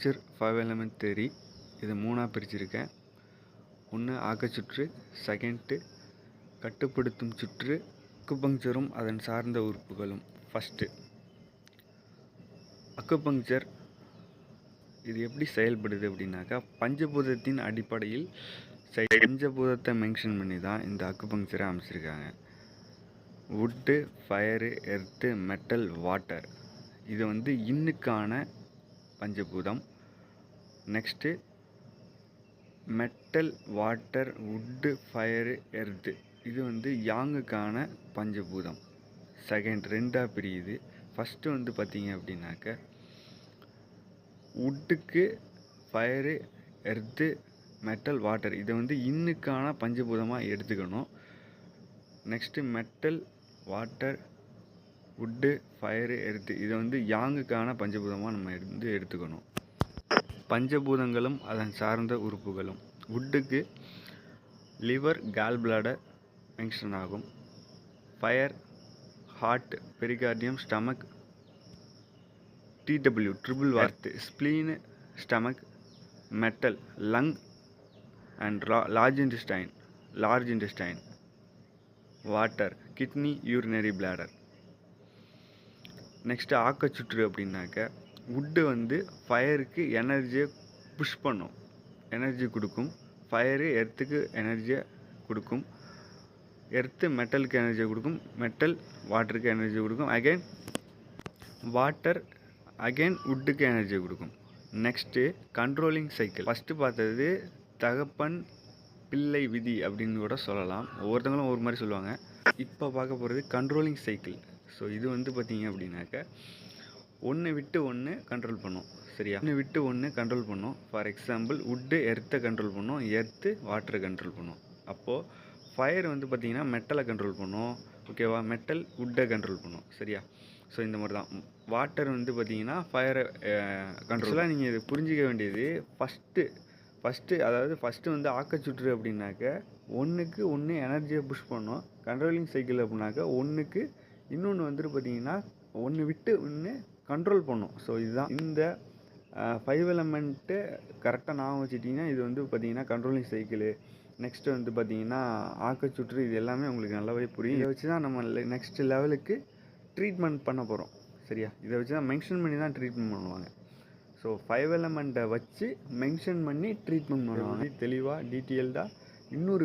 5 element theory இது 3ஆக பிரிச்சிருக்கேன். ஒன்று ஆக்கச்சுற்று, second கட்டுப்படுத்தும் சுற்று, அக்குபங்க்சரும் அதன் சார்ந்த உறுப்புகளும். ஃபஸ்ட்டு அக்குபங்க்சர் இது எப்படி செயல்படுது அப்படின்னாக்கா, பஞ்சபூதத்தின் அடிப்படையில் பஞ்சபூதத்தை மென்ஷன் பண்ணி தான் இந்த அக்குபங்க்சரை அமைச்சிருக்காங்க. Wood, fire, earth, metal, water. இது வந்து இன்னுக்கான பஞ்சபூதம். Next metal, water, wood, fire, earth. இது வந்து யாங்குக்கான பஞ்சபூதம். செகண்ட் ரெண்டாக பிரியுது. ஃபஸ்ட்டு வந்து பார்த்திங்க அப்படின்னாக்க வுட்டுக்கு ஃபயரு, எர்த்து, மெட்டல், வாட்டர். இதை வந்து இன்னுக்கான பஞ்சபூதமாக எடுத்துக்கணும். Next metal, water, wood, fire, earth. இதை வந்து யாங்குக்கான பஞ்சபூதமாக நம்ம எடுத்துக்கணும். பஞ்சபூதங்களும் அதன் சார்ந்த உறுப்புகளும். வுட்டுக்கு லிவர், கால் பிளாடர் மென்ஷன் ஆகும். Fire, heart, pericardium, stomach, TW triple வார்த்து, spleen, stomach. Metal, lung and large intestine. Water, kidney, urinary bladder. Next ஆக்கச்சுற்று அப்படின்னாக்க, வுட்டு வந்து ஃபயருக்கு எனர்ஜியை புஷ் பண்ணும், எனர்ஜி கொடுக்கும். ஃபயரு எர்த்துக்கு எனர்ஜியை கொடுக்கும். எர்த்து மெட்டலுக்கு எனர்ஜியை கொடுக்கும். மெட்டல் வாட்டருக்கு எனர்ஜி கொடுக்கும். அகைன் வாட்டர் வுட்டுக்கு எனர்ஜியை கொடுக்கும். Next controlling cycle. ஃபஸ்ட்டு பார்த்தது தகப்பன் பிள்ளை விதி அப்படின்னு கூட சொல்லலாம். ஒவ்வொருத்தங்களும் ஒவ்வொரு மாதிரி சொல்லுவாங்க. இப்போ பார்க்க போகிறது கண்ட்ரோலிங் சைக்கிள். ஸோ இது வந்து பார்த்திங்க அப்படின்னாக்க, ஒன்று விட்டு ஒன்று கண்ட்ரோல் பண்ணும். சரியா? ஒன்று விட்டு ஒன்று கண்ட்ரோல் பண்ணும். ஃபார் எக்ஸாம்பிள் வுட்டு எர்த்தை கண்ட்ரோல் பண்ணும், எர்த்து வாட்டரை கண்ட்ரோல் பண்ணும். அப்போது ஃபயர் வந்து பார்த்திங்கன்னா மெட்டலை கண்ட்ரோல் பண்ணும். ஓகேவா? மெட்டல் வுட்டை கண்ட்ரோல் பண்ணும். சரியா? ஸோ இந்த மாதிரி தான். வாட்டர் வந்து பார்த்திங்கன்னா ஃபயரை கண்ட்ரோலாக நீங்கள் இது புரிஞ்சிக்க வேண்டியது ஃபஸ்ட்டு வந்து ஆக்கச்சுற்று அப்படின்னாக்க, ஒன்றுக்கு ஒன்று எனர்ஜியை புஷ் பண்ணும். கண்ட்ரோலிங் சைக்கிள் அப்படின்னாக்க, ஒன்றுக்கு இன்னொன்று வந்துட்டு பார்த்திங்கன்னா ஒன்று விட்டு ஒன்று கண்ட்ரோல் பண்ணும். ஸோ இதுதான் இந்த 5 எலமெண்ட்டு கரெக்டாக ஞாபகம் வச்சுட்டிங்கன்னா இது வந்து பார்த்திங்கன்னா கண்ட்ரோலிங் சைக்கிளு. நெக்ஸ்ட்டு வந்து பார்த்திங்கன்னா ஆக்கச்சுற்று. இது எல்லாமே உங்களுக்கு நல்லாவே புரியும். இதை வச்சு தான் நம்ம நெக்ஸ்ட் லெவலுக்கு ட்ரீட்மெண்ட் பண்ண போகிறோம். சரியா? இதை வச்சு தான் மென்ஷன் பண்ணி தான் ட்ரீட்மெண்ட் பண்ணுவாங்க. ஸோ 5 எலமெண்ட்டை வச்சு மென்ஷன் பண்ணி ட்ரீட்மெண்ட் பண்ணுவாங்க. தெளிவாக டீட்டெயில்டாக இன்னொரு